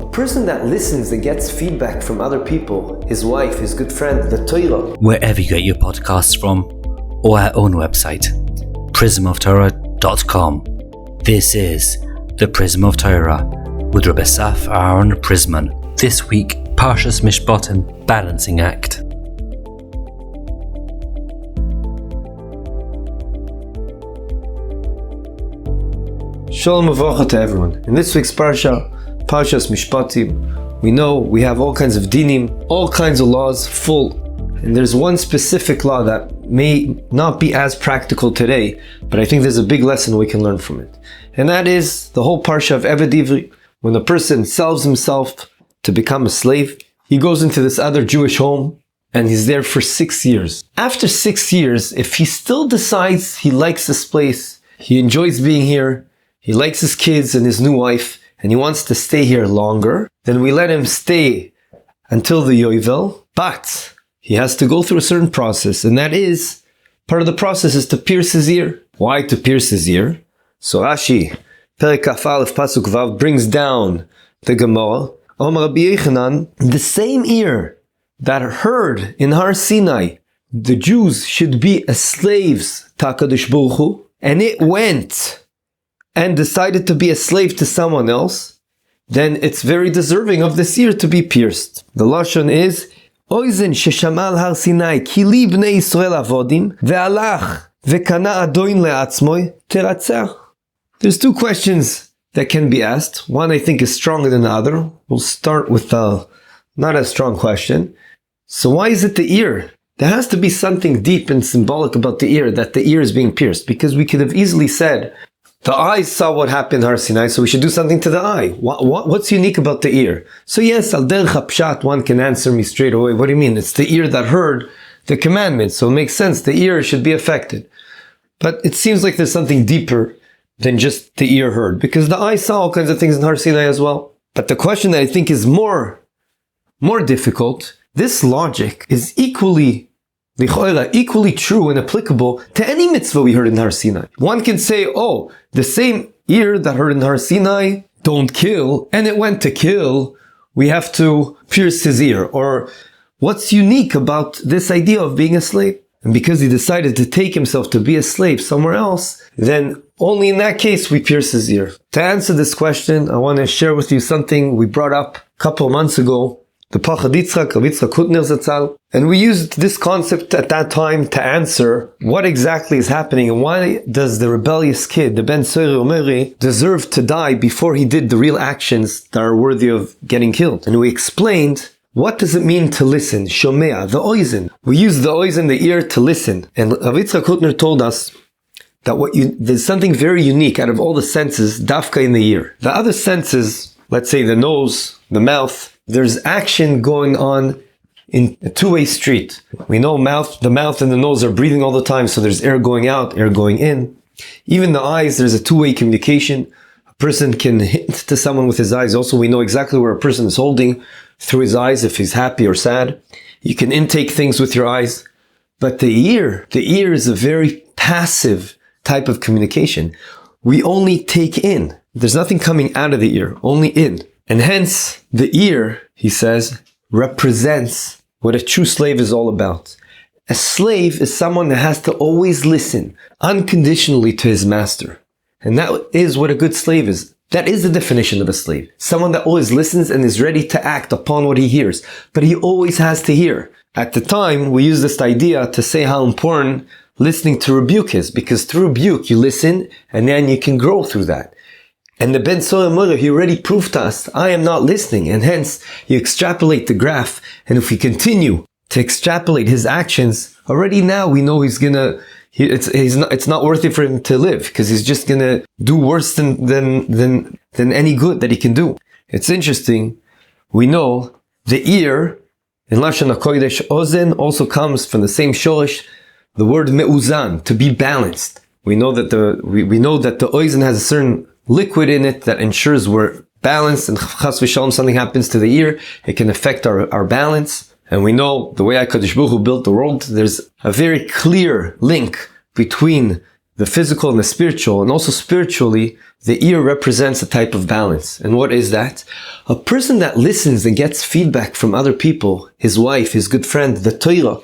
A person that listens and gets feedback from other people, his wife, his good friend, the Torah. Wherever you get your podcasts from, or our own website, prismoftorah.com. This is the Prism of Torah with Rabbi Asaf Aaron Prisman. This week, Parshas Mishpatim, Balancing Act. Shalom uvracha to everyone. In this week's Parshas Mishpatim, we know we have all kinds of dinim, all kinds of laws full. And there's one specific law that may not be as practical today, but I think there's a big lesson we can learn from it. And that is the whole parsha of ivri. When a person sells himself to become a slave, he goes into this other Jewish home and he's there for 6 years. After 6 years, if he still decides he likes this place, he enjoys being here, he likes his kids and his new wife, and he wants to stay here longer, then we let him stay until the Yovel, but he has to go through a certain process, and that is, part of the process is to pierce his ear. Why to pierce his ear? So Rashi, Perek Kaf Aleph Pasuk Vav, brings down the Gemara, Omar Rabbi Yochanan, the same ear that heard in Har Sinai, the Jews should be as slaves to HaKadosh Baruch Hu, and it went and decided to be a slave to someone else, then it's very deserving of this ear to be pierced. The Lashon is, Oizen sheshamal Har Sinai, ki li bnei Yisrael avodim, ve'alach ve'kana adoin le'atzmoi, teratzach. There's two questions that can be asked. One I think is stronger than the other. We'll start with a not as strong question. So why is it the ear? There has to be something deep and symbolic about the ear, that the ear is being pierced, because we could have easily said, the eyes saw what happened in Har Sinai, so we should do something to the eye. What's unique about the ear? So yes, al derech hapshat, one can answer me straight away. What do you mean? It's the ear that heard the commandment, so it makes sense. The ear should be affected. But it seems like there's something deeper than just the ear heard, because the eye saw all kinds of things in Har Sinai as well. But the question that I think is more difficult, this logic is equally true and applicable to any mitzvah we heard in Har Sinai. One can say, oh, the same ear that heard in Har Sinai, don't kill, and it went to kill, we have to pierce his ear. Or what's unique about this idea of being a slave? And because he decided to take himself to be a slave somewhere else, then only in that case we pierce his ear. To answer this question, I want to share with you something we brought up a couple of months ago, the Rav Hutner Zatzal, and we used this concept at that time to answer what exactly is happening and why does the rebellious kid, the Ben Soiri Omeri, deserve to die before he did the real actions that are worthy of getting killed. And we explained, what does it mean to listen? Shomea, the oizen. We use the oizen, the ear, to listen. And Rav Hutner told us that there's something very unique out of all the senses, dafka in the ear. The other senses, let's say the nose, the mouth, there's action going on in a two-way street. We know the mouth and the nose are breathing all the time, so there's air going out, air going in. Even the eyes, there's a two-way communication. A person can hint to someone with his eyes. Also, we know exactly where a person is holding through his eyes, if he's happy or sad. You can intake things with your eyes. But the ear is a very passive type of communication. We only take in. There's nothing coming out of the ear, only in. And hence, the ear, he says, represents what a true slave is all about. A slave is someone that has to always listen unconditionally to his master. And that is what a good slave is. That is the definition of a slave. Someone that always listens and is ready to act upon what he hears. But he always has to hear. At the time, we used this idea to say how important listening to rebuke is. Because through rebuke, you listen and then you can grow through that. And the Ben Soiri Omeri, he already proved to us, I am not listening. And hence, you extrapolate the graph. And if we continue to extrapolate his actions, already now we know it's not worthy for him to live, because he's just gonna do worse than any good that he can do. It's interesting. We know the ear, in Lashon HaKodesh, ozen, also comes from the same shorish, the word me'uzan, to be balanced. We know that the oizen has a certain liquid in it that ensures we're balanced, and chas v'shalom, something happens to the ear, it can affect our balance. And we know the way HaKadosh Baruch Hu built the world, there's a very clear link between the physical and the spiritual, and also spiritually, the ear represents a type of balance. And what is that? A person that listens and gets feedback from other people, his wife, his good friend, the Torah.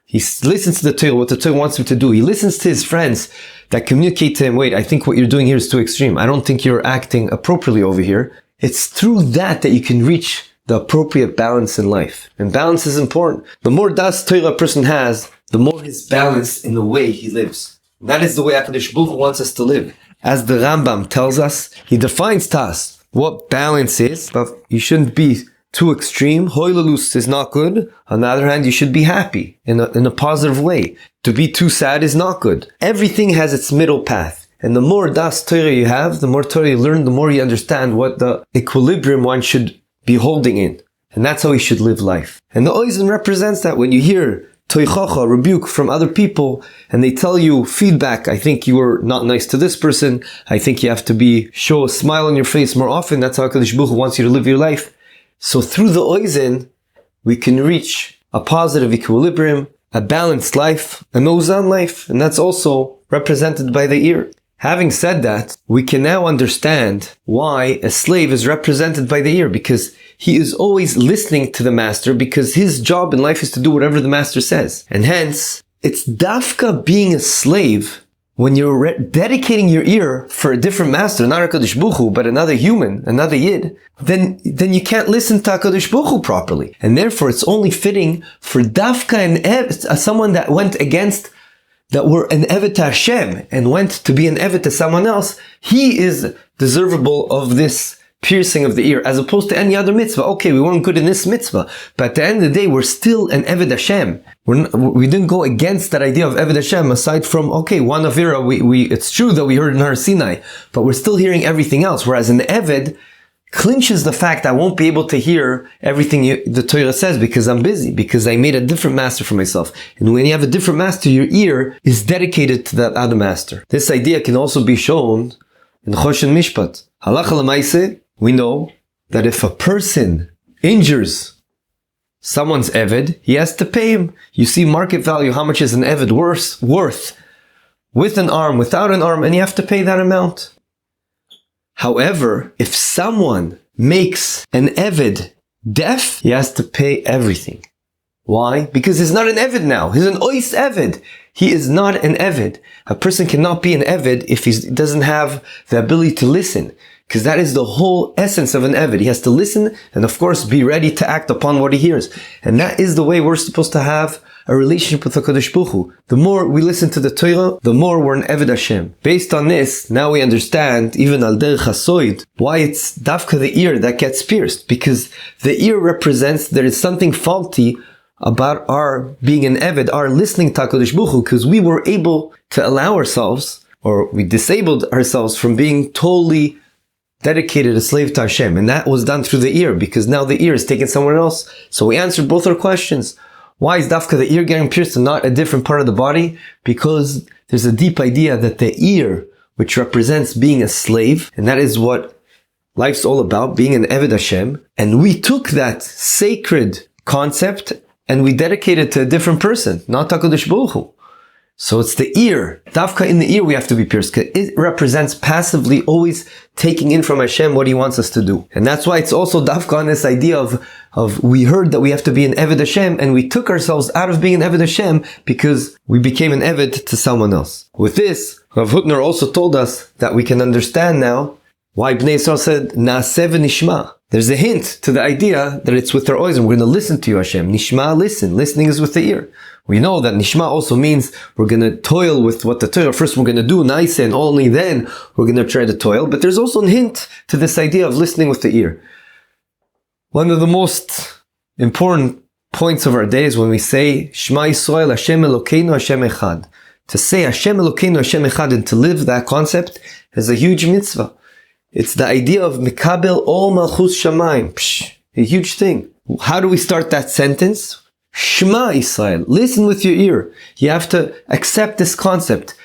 He listens to the Torah, what the Torah wants him to do. He listens to his friends that communicate to him, wait, I think what you're doing here is too extreme. I don't think you're acting appropriately over here. It's through that you can reach the appropriate balance in life. And balance is important. The more das Torah a person has, the more he's balanced in the way he lives. That is the way HaKadosh Baruch Hu wants us to live. As the Rambam tells us, he defines to us what balance is, but you shouldn't be too extreme. Hoilalus is not good. On the other hand, you should be happy in a positive way. To be too sad is not good. Everything has its middle path. And the more das Torah you have, the more Torah you learn, the more you understand what the equilibrium one should be holding in. And that's how we should live life. And the oizen represents that. When you hear toichacha, rebuke from other people, and they tell you feedback, I think you were not nice to this person, I think you have to show a smile on your face more often, that's how HaKadosh Baruch Hu wants you to live your life. So through the oizen, we can reach a positive equilibrium, a balanced life, an ozan life, and that's also represented by the ear. Having said that, we can now understand why a slave is represented by the ear, because he is always listening to the master, because his job in life is to do whatever the master says. And hence, it's dafka being a slave when you're dedicating your ear for a different master, not HaKadosh Baruch Hu, but another human, another yid, then you can't listen to HaKadosh Baruch Hu properly. And therefore, it's only fitting for dafka someone that went against, that were an eved to Hashem and went to be an eved to someone else, he is deservable of this piercing of the ear, as opposed to any other mitzvah. Okay, we weren't good in this mitzvah, but at the end of the day, we're still an eved Hashem. We didn't go against that idea of eved Hashem, aside from, okay, one aveira, it's true that we heard in Sinai, but we're still hearing everything else, whereas an eved clinches the fact I won't be able to hear everything the Torah says because I'm busy, because I made a different master for myself. And when you have a different master, your ear is dedicated to that other master. This idea can also be shown in Choshen Mishpat. Halacha l'maaseh, we know that if a person injures someone's eved, he has to pay him. You see market value, how much is an eved worth with an arm, without an arm, and you have to pay that amount. However, if someone makes an eved deaf, he has to pay everything. Why? Because he's not an eved now. He's an ois eved. He is not an eved. A person cannot be an eved if he doesn't have the ability to listen. Because that is the whole essence of an eved. He has to listen and, of course, be ready to act upon what he hears. And that is the way we're supposed to have a relationship with HaKadosh Baruch Hu. The more we listen to the Torah, the more we're an eved Hashem. Based on this, now we understand, even al derech hasoid, why it's dafka the ear that gets pierced. Because the ear represents there is something faulty about our being an eved, our listening to HaKadosh Baruch Hu, because we were able to allow ourselves, or we disabled ourselves from being totally dedicated a slave to Hashem. And that was done through the ear, because now the ear is taken somewhere else. So we answered both our questions. Why is dafka the ear getting pierced and not a different part of the body? Because there's a deep idea that the ear, which represents being a slave, and that is what life's all about, being an eved Hashem, and we took that sacred concept and we dedicated it to a different person, not HaKadosh Baruch Hu. So it's the ear. Dafka in the ear we have to be pierced. It represents passively always taking in from Hashem what He wants us to do. And that's why it's also dafka on this idea of we heard that we have to be an eved Hashem, and we took ourselves out of being an eved Hashem because we became an eved to someone else. With this, Rav Hutner also told us that we can understand now why Bnei Yisrael said, Na'aseh v'nishma. There's a hint to the idea that it's with our eyes and we're going to listen to you, Hashem. Nishma, listen. Listening is with the ear. We know that Nishma also means we're going to toil with what the Torah first we're going to do, Naise, and only then we're going to try to toil. But there's also a hint to this idea of listening with the ear. One of the most important points of our day is when we say, Shema Yisrael, Hashem Elokeinu, Hashem Echad. To say Hashem Elokeinu, Hashem Echad, and to live that concept is a huge mitzvah. It's the idea of Mikabel Ol Malchus Shamayim. A huge thing. How do we start that sentence? Shema Yisrael. Listen with your ear. You have to accept this concept.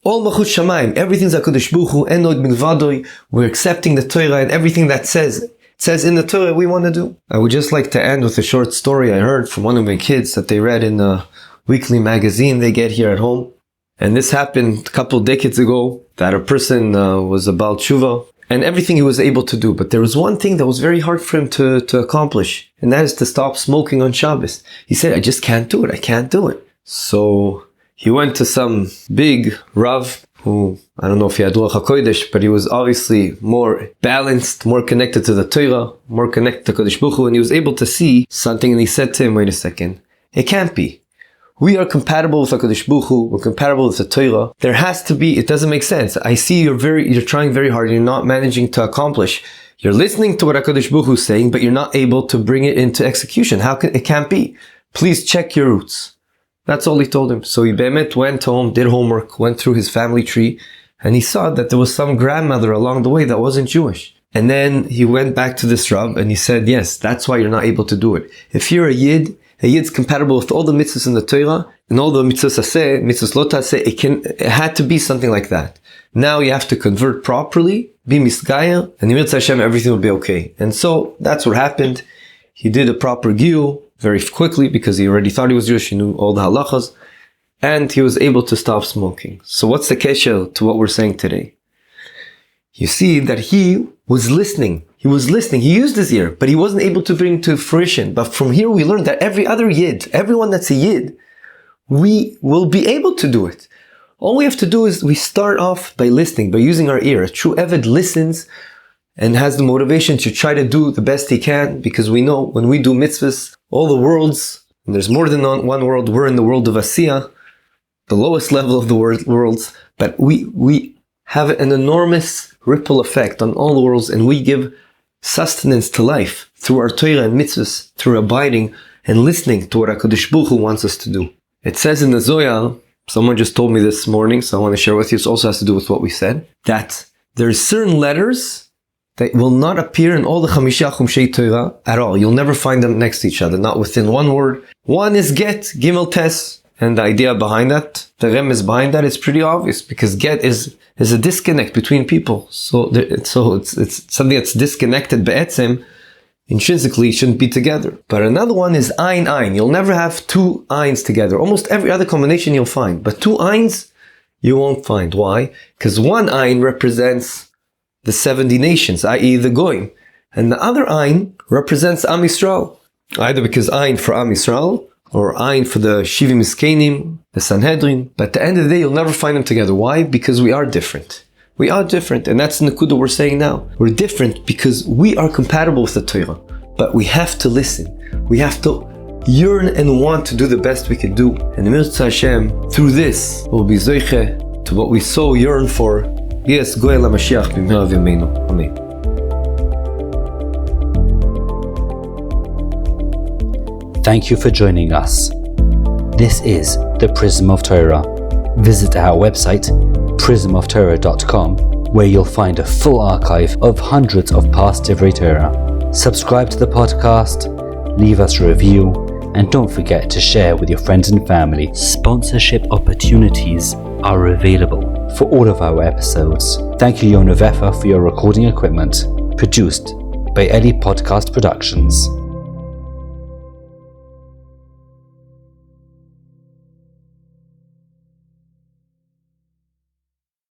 Ol Malchus Shamayim. Everything's HaKadosh Baruch Hu. Enod Milvadoi. We're accepting the Torah and everything that says in the Torah we want to do. I would just like to end with a short story I heard from one of my kids that they read in a weekly magazine they get here at home. And this happened a couple of decades ago, that a person was a baal teshuva, and everything he was able to do. But there was one thing that was very hard for him to accomplish, and that is to stop smoking on Shabbos. He said, I just can't do it. I can't do it. So he went to some big Rav, who, I don't know if he had Ruach HaKodesh, but he was obviously more balanced, more connected to the Torah, more connected to Kodesh Baruch Hu, and he was able to see something, and he said to him, wait a second, it can't be. We are compatible with HaKadosh Baruch Hu, we're compatible with the Torah. There has to be, it doesn't make sense. I see you're trying very hard, you're not managing to accomplish. You're listening to what HaKadosh Baruch Hu is saying, but you're not able to bring it into execution. It can't be. Please check your roots. That's all he told him. So he be'emet went home, did homework, went through his family tree, and he saw that there was some grandmother along the way that wasn't Jewish. And then he went back to this Rav and he said, yes, that's why you're not able to do it. If you're a Yid's compatible with all the mitzvahs in the Torah, and all the mitzvahs aseh, mitzvahs lo taseh, it had to be something like that. Now you have to convert properly, be misgaya, and Yimir Hashem, everything will be okay. And so that's what happened. He did a proper giyur very quickly because he already thought he was Jewish, he knew all the halachas, and he was able to stop smoking. So what's the kesher to what we're saying today? You see that he was listening. He was listening. He used his ear, but he wasn't able to bring to fruition. But from here we learned that every other Yid, everyone that's a Yid, we will be able to do it. All we have to do is we start off by listening, by using our ear. A true Eved listens and has the motivation to try to do the best he can, because we know when we do mitzvahs, all the worlds, and there's more than one world, we're in the world of Asiyah, the lowest level of the worlds, but we have an enormous ripple effect on all the worlds, and we give sustenance to life through our Torah and mitzvahs, through abiding and listening to what HaKadosh Baruch Hu wants us to do. It says in the Zohar, someone just told me this morning, so I want to share with you, it also has to do with what we said, that there's certain letters that will not appear in all the Chamisha Chumshei Torah at all. You'll never find them next to each other, not within one word. One is get, Gimel Tes. And the idea behind that, the remez behind that, is pretty obvious, because get is a disconnect between people. So it's something that's disconnected, be'etzem, intrinsically shouldn't be together. But another one is ein. You'll never have two eins together. Almost every other combination you'll find. But two eins, you won't find. Why? Because one ein represents the 70 nations, i.e. the Goyim. And the other ein represents Am Yisrael. Either because ein for Am Yisrael, or ein for the Shivim Miskenim, the Sanhedrin. But at the end of the day, you'll never find them together. Why? Because we are different. We are different. And that's the Nakuda we're saying now. We're different because we are compatible with the Torah. But we have to listen. We have to yearn and want to do the best we can do. And Mirza Hashem, through this, will be Zoiche to what we so yearn for. Yes, Goel HaMashiach b'mihra v'yameinu. Amen. Thank you for joining us. This is the Prism of Torah. Visit our website, prismoftorah.com, where you'll find a full archive of hundreds of past ivri Torah. Subscribe to the podcast, leave us a review, and don't forget to share with your friends and family. Sponsorship opportunities are available for all of our episodes. Thank you, Yona Vefa, for your recording equipment. Produced by Eli Podcast Productions.